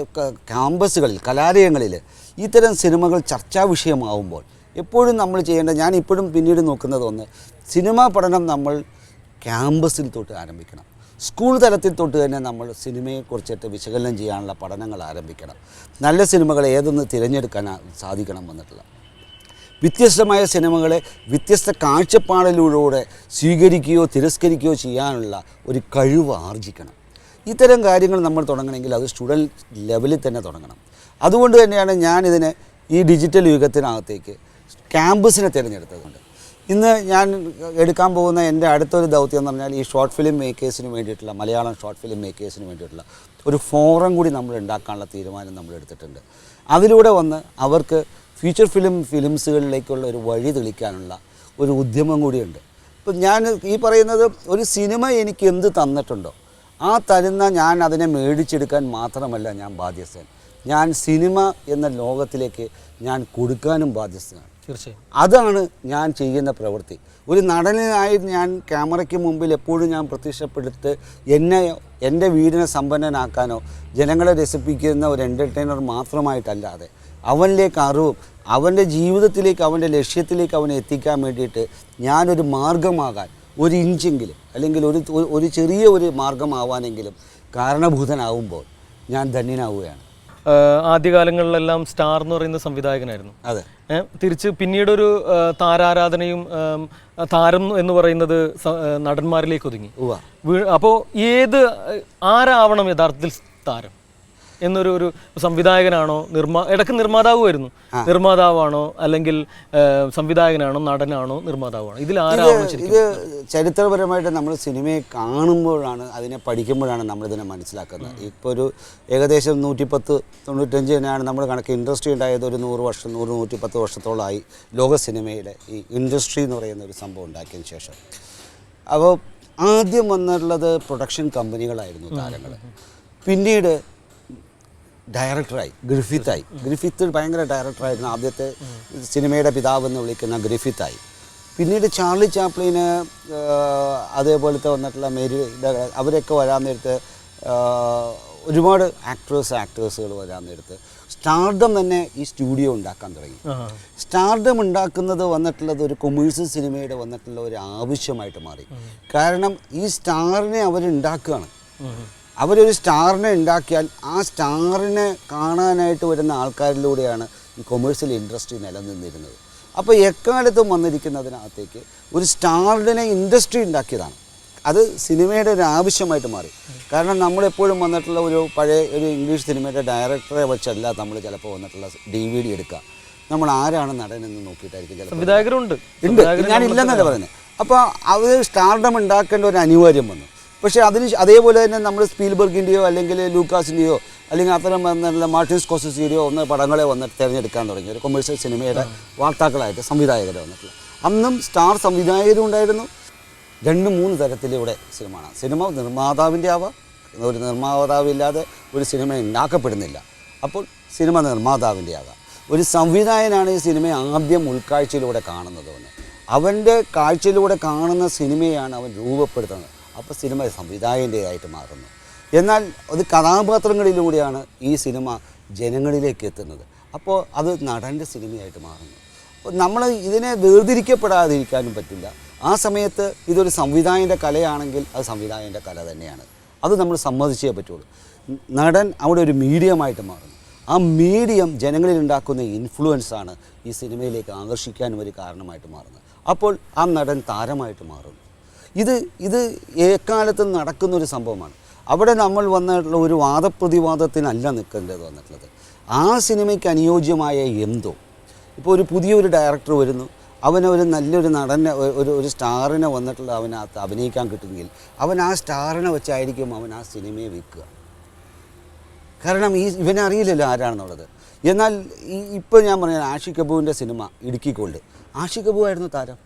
ക്യാമ്പസുകളിൽ കലാലയങ്ങളിൽ ഇത്തരം സിനിമകൾ ചർച്ചാ വിഷയമാവുമ്പോൾ എപ്പോഴും നമ്മൾ ചെയ്യേണ്ട, ഞാൻ ഇപ്പോഴും പിന്നീട് നോക്കുന്നത് ഒന്ന്, സിനിമാ പഠനം നമ്മൾ ക്യാമ്പസിൽ തൊട്ട് ആരംഭിക്കണം. സ്കൂൾ തലത്തിൽ തൊട്ട് തന്നെ നമ്മൾ സിനിമയെക്കുറിച്ചിട്ട് വിശകലനം ചെയ്യാനുള്ള പഠനങ്ങൾ ആരംഭിക്കണം. നല്ല സിനിമകൾ ഏതൊന്ന് തിരഞ്ഞെടുക്കാൻ സാധിക്കണം വന്നിട്ടുള്ള വ്യത്യസ്തമായ സിനിമകളെ വ്യത്യസ്ത കാഴ്ചപ്പാടിലൂടെ സ്വീകരിക്കുകയോ തിരസ്കരിക്കുകയോ ചെയ്യാനുള്ള ഒരു കഴിവ് ആർജിക്കണം. ഇത്തരം കാര്യങ്ങൾ നമ്മൾ തുടങ്ങണമെങ്കിൽ അത് സ്റ്റുഡൻറ്റ് ലെവലിൽ തന്നെ തുടങ്ങണം. അതുകൊണ്ട് തന്നെയാണ് ഞാനിതിനെ ഈ ഡിജിറ്റൽ യുഗത്തിനകത്തേക്ക് ക്യാമ്പസിനെ തിരഞ്ഞെടുത്തതുകൊണ്ട് ഇന്ന് ഞാൻ എടുക്കാൻ പോകുന്ന എൻ്റെ അടുത്തൊരു ദൗത്യം എന്ന് പറഞ്ഞാൽ ഈ ഷോർട്ട് ഫിലിം മേക്കേഴ്സിന് വേണ്ടിയിട്ടുള്ള, മലയാളം ഷോർട്ട് ഫിലിം മേക്കേഴ്സിന് വേണ്ടിയിട്ടുള്ള ഒരു ഫോറം കൂടി നമ്മൾ ഉണ്ടാക്കാനുള്ള തീരുമാനം നമ്മൾ എടുത്തിട്ടുണ്ട്. അതിലൂടെ വന്ന് അവർക്ക് ഫ്യൂച്ചർ ഫിലിംസുകളിലേക്കുള്ള ഒരു വഴി തെളിക്കാനുള്ള ഒരു ഉദ്യമം കൂടിയുണ്ട്. ഇപ്പം ഞാൻ ഈ പറയുന്നത്, ഒരു സിനിമ എനിക്ക് എന്ത് തന്നിട്ടുണ്ടോ ആ തരുന്ന ഞാൻ അതിനെ മേടിച്ചെടുക്കാൻ മാത്രമല്ല ഞാൻ ബാധ്യസ്ഥൻ, ഞാൻ സിനിമ എന്ന ലോകത്തിലേക്ക് ഞാൻ കൊടുക്കാനും ബാധ്യസ്ഥനാണ്. തീർച്ചയായും അതാണ് ഞാൻ ചെയ്യുന്ന പ്രവൃത്തി. ഒരു നടനായി ഞാൻ ക്യാമറയ്ക്ക് മുമ്പിൽ എപ്പോഴും ഞാൻ പ്രത്യക്ഷപ്പെടുത്ത് എൻ്റെ വീടിനെ സമ്പന്നനാക്കാനോ ജനങ്ങളെ രസിപ്പിക്കുന്ന ഒരു എൻ്റർടൈനർ മാത്രമായിട്ടല്ലാതെ അവനിലേക്ക് അറിവും അവൻ്റെ ജീവിതത്തിലേക്ക് അവൻ്റെ ലക്ഷ്യത്തിലേക്ക് അവനെ എത്തിക്കാൻ വേണ്ടിയിട്ട് ഞാനൊരു മാർഗമാകാൻ ഒരു ഇഞ്ചെങ്കിലും അല്ലെങ്കിൽ ഒരു ചെറിയ ഒരു മാർഗമാവാനെങ്കിലും കാരണഭൂതനാവുമ്പോൾ ഞാൻ ധന്യനാവുകയാണ്. ആദ്യകാലങ്ങളിലെല്ലാം സ്റ്റാർ എന്ന് പറയുന്ന സംവിധായകനായിരുന്നു. അതെ. തിരിച്ച് പിന്നീടൊരു താരാരാധനയും താരം എന്ന് പറയുന്നത് നടന്മാരിലേക്ക് ഒതുങ്ങി. അപ്പോൾ ആരാവണം യഥാർത്ഥത്തിൽ താരം എന്നൊരു സംവിധായകനാണോ, ഇടയ്ക്ക് നിർമ്മാതാവുമായിരുന്നു, നിർമ്മാതാവാണോ അല്ലെങ്കിൽ സംവിധായകനാണോ, നടനാണോ, നിർമ്മാതാവാണോ, ഇതിൽ ആരാവണം? ഇത് ചരിത്രപരമായിട്ട് നമ്മൾ സിനിമയെ കാണുമ്പോഴാണ്, അതിനെ പഠിക്കുമ്പോഴാണ് നമ്മളിതിനെ മനസ്സിലാക്കുന്നത്. ഇപ്പോൾ ഒരു ഏകദേശം 110-95 തന്നെയാണ് നമ്മൾ കണക്ക്. ഇൻഡസ്ട്രി ഉണ്ടായത് ഒരു 100-110 വർഷത്തോളമായി ലോക സിനിമയിലെ ഈ ഇൻഡസ്ട്രി എന്ന് പറയുന്ന ഒരു സംഭവം ഉണ്ടാക്കിയതിന് ശേഷം. അപ്പോൾ ആദ്യം വന്നിട്ടുള്ളത് പ്രൊഡക്ഷൻ കമ്പനികളായിരുന്നു താരങ്ങൾ. പിന്നീട് ഡയറക്ടറായി ഗ്രിഫിത്ത് ഭയങ്കര ഡയറക്ടറായിരുന്നു. ആദ്യത്തെ സിനിമയുടെ പിതാവെന്ന് വിളിക്കുന്ന ഗ്രിഫിത്തായി. പിന്നീട് ചാർലി ചാപ്ലിന്, അതേപോലത്തെ വന്നിട്ടുള്ള അവരൊക്കെ വരാൻ നേരത്ത് ഒരുപാട് ആക്ടേഴ്സുകൾ വരാൻ നേരത്ത് സ്റ്റാർഡം തന്നെ ഈ സ്റ്റുഡിയോ ഉണ്ടാക്കാൻ തുടങ്ങി. സ്റ്റാർഡം ഉണ്ടാക്കുന്നത് വന്നിട്ടുള്ളത് ഒരു കൊമേഴ്സ്യൽ സിനിമയുടെ വന്നിട്ടുള്ള ഒരു ആവശ്യമായിട്ട് മാറി. കാരണം ഈ സ്റ്റാറിനെ അവരുണ്ടാക്കുകയാണ്. അവരൊരു സ്റ്റാറിനെ ഉണ്ടാക്കിയാൽ ആ സ്റ്റാറിനെ കാണാനായിട്ട് വരുന്ന ആൾക്കാരിലൂടെയാണ് ഈ കൊമേഴ്സ്യൽ ഇൻഡസ്ട്രി നിലനിന്നിരുന്നത്. അപ്പോൾ എക്കാലത്തും വന്നിരിക്കുന്നതിനകത്തേക്ക് ഒരു സ്റ്റാറിനെ ഇൻഡസ്ട്രി ഉണ്ടാക്കിയതാണ്. അത് സിനിമയുടെ ഒരു ആവശ്യമായിട്ട് മാറി. കാരണം നമ്മളെപ്പോഴും വന്നിട്ടുള്ള ഒരു പഴയ ഒരു ഇംഗ്ലീഷ് സിനിമയുടെ ഡയറക്ടറെ വെച്ചല്ല നമ്മൾ ചിലപ്പോൾ വന്നിട്ടുള്ള DVD എടുക്കുക. നമ്മൾ ആരാണ് നടനെന്ന് നോക്കിയിട്ടായിരിക്കും ചിലപ്പോൾ. സംവിധായകരുണ്ട്, ഞാനില്ലെന്നല്ല പറയുന്നത്. അപ്പോൾ അവർ സ്റ്റാർഡം ഉണ്ടാക്കേണ്ട ഒരു അനിവാര്യം വന്നു. പക്ഷേ അതേപോലെ തന്നെ നമ്മൾ സ്പീൽബർഗിൻ്റെയോ അല്ലെങ്കിൽ ലൂക്കാസിൻ്റെയോ അല്ലെങ്കിൽ അത്തരം വന്നിട്ടുള്ള മാർട്ടിൻ സ്കോർസെസിയുടെയോ പടങ്ങളെ വന്നിട്ട് തിരഞ്ഞെടുക്കാൻ തുടങ്ങി. ഒരു കൊമേഴ്സ്യൽ സിനിമയുടെ വാർത്താക്കളായിട്ട് സംവിധായകരെ വന്നിട്ടുള്ള. അന്നും സ്റ്റാർ സംവിധായകരും ഉണ്ടായിരുന്നു. 2-3 തരത്തിലൂടെ സിനിമ നിർമ്മാതാവിൻ്റെ ആവാം. ഒരു നിർമ്മാതാവില്ലാതെ ഒരു സിനിമ ഉണ്ടാക്കപ്പെടുന്നില്ല. അപ്പോൾ സിനിമ നിർമ്മാതാവിൻ്റെ ആകാം. ഒരു സംവിധായകനാണ് ഈ സിനിമയെ ആദ്യം ഉൾക്കാഴ്ചയിലൂടെ കാണുന്നത്. അവൻ്റെ കാഴ്ചയിലൂടെ കാണുന്ന സിനിമയാണ് അവൻ രൂപപ്പെടുത്തുന്നത്. അപ്പോൾ സിനിമ സംവിധായകൻ്റേതായിട്ട് മാറുന്നു. എന്നാൽ അത് കഥാപാത്രങ്ങളിലൂടെയാണ് ഈ സിനിമ ജനങ്ങളിലേക്ക് എത്തുന്നത്. അപ്പോൾ അത് നടൻ്റെ സിനിമയായിട്ട് മാറുന്നു. അപ്പോൾ നമ്മൾ ഇതിനെ വേർതിരിക്കപ്പെടാതിരിക്കാനും പറ്റില്ല. ആ സമയത്ത് ഇതൊരു സംവിധായകൻ്റെ കലയാണെങ്കിൽ അത് സംവിധായകൻ്റെ കല തന്നെയാണ്. അത് നമ്മൾ സമ്മതിച്ചേ പറ്റുള്ളൂ. നടൻ അവിടെ ഒരു മീഡിയമായിട്ട് മാറുന്നു. ആ മീഡിയം ജനങ്ങളിൽ ഉണ്ടാക്കുന്ന ഇൻഫ്ലുവൻസാണ് ഈ സിനിമയിലേക്ക് ആകർഷിക്കാനും ഒരു കാരണമായിട്ട് മാറുന്നത്. അപ്പോൾ ആ നടൻ താരമായിട്ട് മാറുന്നു. ഇത് എക്കാലത്തും നടക്കുന്നൊരു സംഭവമാണ്. അവിടെ നമ്മൾ വന്നിട്ടുള്ള ഒരു വാദപ്രതിവാദത്തിനല്ല നിൽക്കേണ്ടത് വന്നിട്ടുള്ളത്. ആ സിനിമയ്ക്ക് അനുയോജ്യമായ എന്തോ, ഇപ്പോൾ ഒരു പുതിയൊരു ഡയറക്ടർ വരുന്നു, അവനൊരു നല്ലൊരു നടനെ ഒരു സ്റ്റാറിനെ വന്നിട്ടുള്ള അവനകത്ത് അഭിനയിക്കാൻ കിട്ടുമെങ്കിൽ അവൻ ആ സ്റ്റാറിനെ വെച്ചായിരിക്കും അവൻ ആ സിനിമയെ വിൽക്കുക. കാരണം ഇവനറിയില്ലല്ലോ ആരാണെന്നുള്ളത്. എന്നാൽ ഇപ്പോൾ ഞാൻ പറഞ്ഞ ആഷിഖ് കപൂറിൻ്റെ സിനിമ ഇടുക്കി ഗോൾഡ്, ആഷിഖ് കപൂർ ആയിരുന്നു താരം.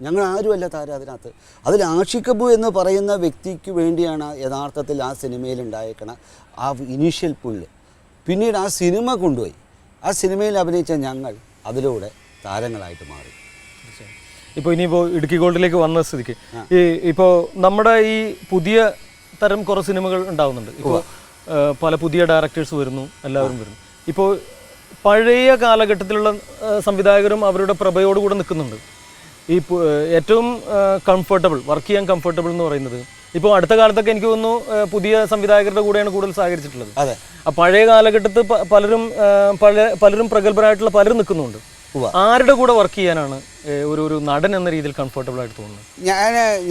ഞങ്ങൾ ആരുമല്ല താരം അതിനകത്ത്. അതിൽ ആഷിഖ് അബു എന്ന് പറയുന്ന വ്യക്തിക്ക് വേണ്ടിയാണ് യഥാർത്ഥത്തിൽ ആ സിനിമയിൽ ഉണ്ടായേക്കണ ആ ഇനീഷ്യൽ പുല്ല്. പിന്നീട് ആ സിനിമ കൊണ്ടുപോയി ആ സിനിമയിൽ അഭിനയിച്ച ഞങ്ങൾ അതിലൂടെ താരങ്ങളായിട്ട് മാറി. ഇപ്പോൾ ഇനിയിപ്പോൾ ഇടുക്കി ഗോൾഡിലേക്ക് വന്ന സ്ഥിതിക്ക് ഇപ്പോൾ നമ്മുടെ ഈ പുതിയ തരം കുറേ സിനിമകൾ ഉണ്ടാകുന്നുണ്ട്. ഇപ്പോൾ പല പുതിയ ഡയറക്ടേഴ്സ് വരുന്നു, എല്ലാവരും വരുന്നു. ഇപ്പോൾ പഴയ കാലഘട്ടത്തിലുള്ള സംവിധായകരും അവരുടെ പ്രഭയോടുകൂടെ നിൽക്കുന്നുണ്ട്. ഈ ഏറ്റവും കംഫർട്ടബിൾ, വർക്ക് ചെയ്യാൻ കംഫർട്ടബിൾ എന്ന് പറയുന്നത് ഇപ്പോൾ അടുത്ത കാലത്തൊക്കെ എനിക്ക് തോന്നുന്നു പുതിയ സംവിധായകരുടെ കൂടെയാണ് കൂടുതൽ സഹകരിച്ചിട്ടുള്ളത്. അതെ, പഴയ കാലഘട്ടത്തിൽ പലരും പ്രഗത്ഭരായിട്ടുള്ള പലരും നിൽക്കുന്നുണ്ട്. ആരുടെ കൂടെ വർക്ക് ചെയ്യാനാണ് ഒരു നടൻ എന്ന രീതിയിൽ കംഫർട്ടബിൾ ആയിട്ട് തോന്നുന്നത്?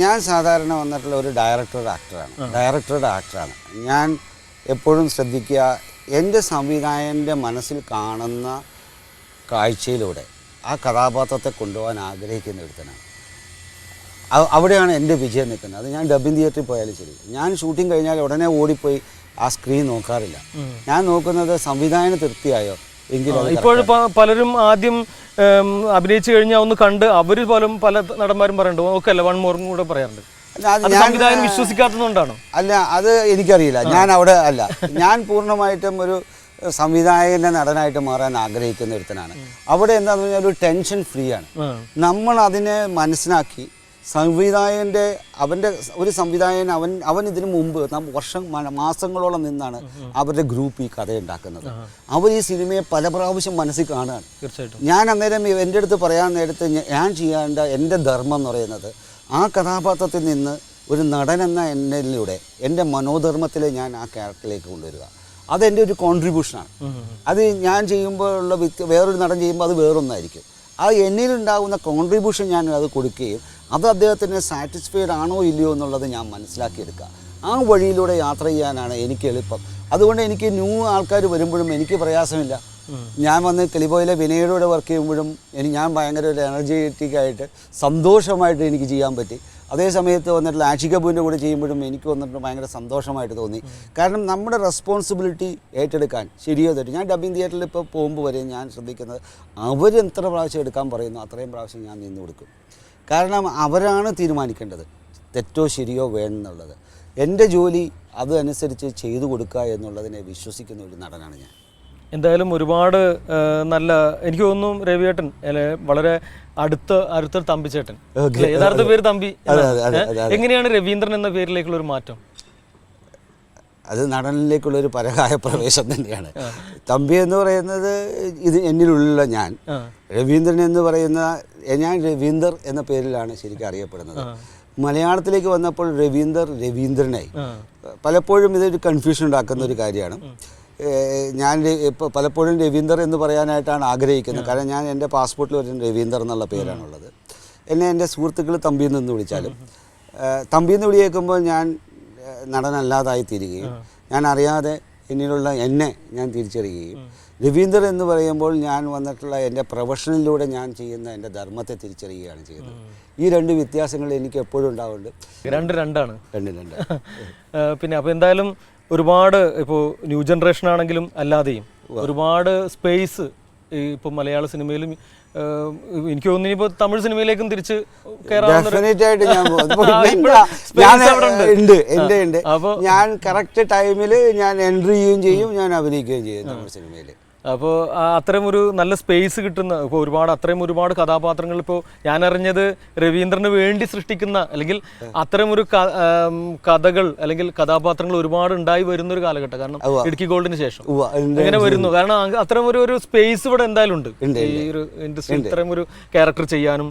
ഞാൻ സാധാരണ വന്നിട്ടുള്ള ഒരു ഡയറക്ടറുടെ ആക്ടറാണ്. ഞാൻ എപ്പോഴും ശ്രദ്ധിക്കുക, എൻ്റെ സംവിധായകൻ്റെ മനസ്സിൽ കാണുന്ന കാഴ്ചയിലൂടെ ആ കഥാപാത്രത്തെ കൊണ്ടുപോകാൻ ആഗ്രഹിക്കുന്ന ഒരുത്തനാണ്. അവിടെയാണ് എൻ്റെ വിജയം നിൽക്കുന്നത്. അത് ഞാൻ ഡബ്ബിംഗ് തിയേറ്ററിൽ പോയാലും ശരി, ഞാൻ ഷൂട്ടിംഗ് കഴിഞ്ഞാൽ ഉടനെ ഓടിപ്പോയി ആ സ്ക്രീൻ നോക്കാറില്ല. ഞാൻ നോക്കുന്നത് സംവിധായകന് തൃപ്തിയായോ എങ്കിലും. ഇപ്പോൾ പലരും ആദ്യം അഭിനയിച്ചു കഴിഞ്ഞാൽ ഒന്ന് കണ്ട് അവർ പോലും പല നടന്മാരും പറയുന്നുണ്ട് ഓക്കെ അല്ല വൺ മോറും കൂടെ പറയാറുണ്ട്. സംവിധായകൻ വിശ്വസിക്കാത്തതുകൊണ്ടാണോ? അല്ല, അത് എനിക്കറിയില്ല. ഞാൻ അവിടെ അല്ല, ഞാൻ പൂർണ്ണമായിട്ടും ഒരു സംവിധായകൻ്റെ നടനായിട്ട് മാറാൻ ആഗ്രഹിക്കുന്ന ഒരുത്തനാണ്. അവിടെ എന്താണെന്ന് പറഞ്ഞാൽ ഒരു ടെൻഷൻ ഫ്രീ ആണ്. നമ്മൾ അതിനെ മനസ്സിലാക്കി ഒരു സംവിധായകൻ അവൻ ഇതിനു മുമ്പ് മാസങ്ങളോളം നിന്നാണ് അവരുടെ ഗ്രൂപ്പ് ഈ കഥ ഉണ്ടാക്കുന്നത്. അവർ ഈ സിനിമയെ പല പ്രാവശ്യം മനസ്സിൽ കാണുകയാണ്. തീർച്ചയായിട്ടും. ഞാൻ അന്നേരം എൻ്റെ അടുത്ത് പറയാൻ നേരത്ത് ഞാൻ ചെയ്യേണ്ട എൻ്റെ ധർമ്മം എന്ന് പറയുന്നത് ആ കഥാപാത്രത്തിൽ നിന്ന് ഒരു നടൻ എന്ന എന്നിലൂടെ എൻ്റെ മനോധർമ്മത്തിൽ ഞാൻ ആ ക്യാരക്ടറിലേക്ക് കൊണ്ടുവരിക. അതെൻ്റെ ഒരു കോൺട്രിബ്യൂഷനാണ്. അത് ഞാൻ ചെയ്യുമ്പോഴുള്ള വേറൊരു നടൻ ചെയ്യുമ്പോൾ അത് വേറൊന്നായിരിക്കും. ആ എന്നിലുണ്ടാകുന്ന കോൺട്രിബ്യൂഷൻ ഞാൻ അത് കൊടുക്കുകയും അത് അദ്ദേഹത്തിന് സാറ്റിസ്ഫൈഡ് ആണോ ഇല്ലയോ എന്നുള്ളത് ഞാൻ മനസ്സിലാക്കിയെടുക്കുക. ആ വഴിയിലൂടെ യാത്ര ചെയ്യാനാണ് എനിക്ക് എളുപ്പം. അതുകൊണ്ട് എനിക്ക് ആൾക്കാർ വരുമ്പോഴും എനിക്ക് പ്രയാസമില്ല. ഞാൻ വന്ന് കിളിബോയിലെ വിനയോടെ വർക്ക് ചെയ്യുമ്പോഴും ഞാൻ ഭയങ്കര ഒരു എനർജറ്റിക്കായിട്ട് സന്തോഷമായിട്ട് എനിക്ക് ചെയ്യാൻ പറ്റി. അതേ സമയത്ത് വന്നിട്ടുള്ള ആഷിഖ് അബുവിൻ്റെ കൂടെ ചെയ്യുമ്പോഴും എനിക്ക് വന്നിട്ട് ഭയങ്കര സന്തോഷമായിട്ട് തോന്നി. കാരണം നമ്മുടെ റെസ്പോൺസിബിലിറ്റി ഏറ്റെടുക്കാൻ ശരിയോ തെറ്റ്. ഞാൻ ഡബ്ബിംഗ് തിയേറ്ററിൽ ഇപ്പോൾ പോകുമ്പോൾ വരെ ഞാൻ ശ്രദ്ധിക്കുന്നത് അവർ എത്ര പ്രാവശ്യം എടുക്കാൻ പറയുന്നു അത്രയും പ്രാവശ്യം ഞാൻ നിന്ന് കൊടുക്കും. കാരണം അവരാണ് തീരുമാനിക്കേണ്ടത് തെറ്റോ ശരിയോ വേണമെന്നുള്ളത്. എൻ്റെ ജോലി അതനുസരിച്ച് ചെയ്തു കൊടുക്കുക എന്നുള്ളതിനെ വിശ്വസിക്കുന്ന ഒരു നടനാണ് ഞാൻ. എന്തായാലും ഒരുപാട് നല്ല, എനിക്ക് തോന്നുന്നു രവിയേട്ടൻ വളരെ അടുത്ത തമ്പിച്ചേട്ടൻ, യഥാർത്ഥ പേര് തമ്പി. എങ്ങനെയാണ് രവീന്ദ്രൻ എന്ന പേരിലേക്കുള്ള ഒരു മാറ്റം? അത് നടനിലേക്കുള്ളൊരു പരകായ പ്രവേശം തന്നെയാണ്. തമ്പി എന്ന് പറയുന്നത് ഇത് എന്നിലുള്ള ഞാൻ, രവീന്ദ്രൻ എന്ന് പറയുന്ന ഞാൻ രവീന്ദർ എന്ന പേരിലാണ് ശരിക്കും അറിയപ്പെടുന്നത്. മലയാളത്തിലേക്ക് വന്നപ്പോൾ രവീന്ദ്രനായി. പലപ്പോഴും ഇതൊരു കൺഫ്യൂഷൻ ഉണ്ടാക്കുന്ന ഒരു കാര്യമാണ്. ഞാൻ ഇപ്പോൾ പലപ്പോഴും രവീന്ദർ എന്ന് പറയാനായിട്ടാണ് ആഗ്രഹിക്കുന്നത്. കാരണം ഞാൻ എൻ്റെ പാസ്പോർട്ടിൽ ഒരു രവീന്ദർ എന്നുള്ള പേരാണുള്ളത്. എന്നെ എൻ്റെ സുഹൃത്തുക്കൾ തമ്പി എന്ന് വിളിച്ചാലും തമ്പി എന്ന് വിളിയേക്കുമ്പോൾ ഞാൻ നടനല്ലാതായി തീരുകയും ഞാൻ അറിയാതെ എന്നിലുള്ള എന്നെ ഞാൻ തിരിച്ചറിയുകയും, രവീന്ദർ എന്ന് പറയുമ്പോൾ ഞാൻ വന്നിട്ടുള്ള എൻ്റെ പ്രൊഫഷനിലൂടെ ഞാൻ ചെയ്യുന്ന എൻ്റെ ധർമ്മത്തെ തിരിച്ചറിയുകയാണ് ചെയ്യുന്നത്. ഈ രണ്ട് വ്യത്യാസങ്ങൾ എനിക്ക് എപ്പോഴും ഉണ്ടാവുന്നുണ്ട്. രണ്ടാണ്. പിന്നെ അപ്പോൾ എന്തായാലും ഒരുപാട് ഇപ്പോൾ ന്യൂ ജനറേഷൻ ആണെങ്കിലും അല്ലാതെയും ഒരുപാട് സ്പേസ് ഇപ്പോൾ മലയാള സിനിമയിലും എനിക്ക് തോന്നുന്നു ഇപ്പോൾ തമിഴ് സിനിമയിലേക്കും തിരിച്ച് ഞാൻ കറക്റ്റ് ടൈമിൽ ഞാൻ എൻട്രി ചെയ്യുകയും ചെയ്യും, ഞാൻ അഭിനയിക്കുകയും ചെയ്യും തമിഴ് സിനിമയിൽ. അപ്പോൾ അത്രയും ഒരു നല്ല സ്പേസ് കിട്ടുന്ന ഇപ്പോൾ ഒരുപാട് കഥാപാത്രങ്ങൾ ഇപ്പോൾ ഞാൻ അറിഞ്ഞത് രവീന്ദ്രന് വേണ്ടി സൃഷ്ടിക്കുന്ന അല്ലെങ്കിൽ അത്തരം ഒരു കഥകൾ അല്ലെങ്കിൽ കഥാപാത്രങ്ങൾ ഒരുപാട് ഉണ്ടായി വരുന്ന ഒരു കാലഘട്ടം. കാരണം ഇടുക്കി ഗോൾഡിന് ശേഷം അങ്ങനെ വരുന്നു. കാരണം അത്തരം ഒരു സ്പേസ് ഇവിടെ എന്തായാലും ഉണ്ട്. ഈ ഒരു ഇൻഡസ്ട്രി ഇത്തരം ഒരു ക്യാരക്ടർ ചെയ്യാനും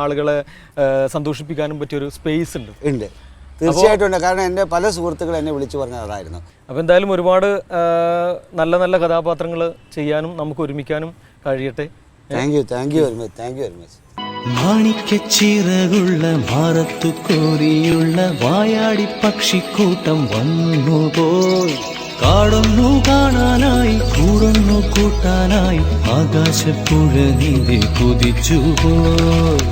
ആളുകളെ സന്തോഷിപ്പിക്കാനും പറ്റിയൊരു സ്പേസ് ഉണ്ട്. തീർച്ചയായിട്ടും ഉണ്ട്. കാരണം എൻ്റെ പല സുഹൃത്തുക്കൾ എന്നെ വിളിച്ചു പറഞ്ഞത് അതായിരുന്നു. അപ്പോൾ എന്തായാലും ഒരുപാട് നല്ല കഥാപാത്രങ്ങൾ ചെയ്യാനും നമുക്ക് ഒരുമിക്കാനും കഴിയട്ടെ. Thank you very much. മാണിക്കച്ചിറകുള്ള ഭാരത്തു കോരിയുള്ള വായാടി പക്ഷിക്കൂട്ടം വന്നുപോയി. കാടൊന്നു കാണാനായി കൂടൊന്നു കൂട്ടാനായി ആകാശപ്പുഴ നീതി കുതിച്ചുപോയി.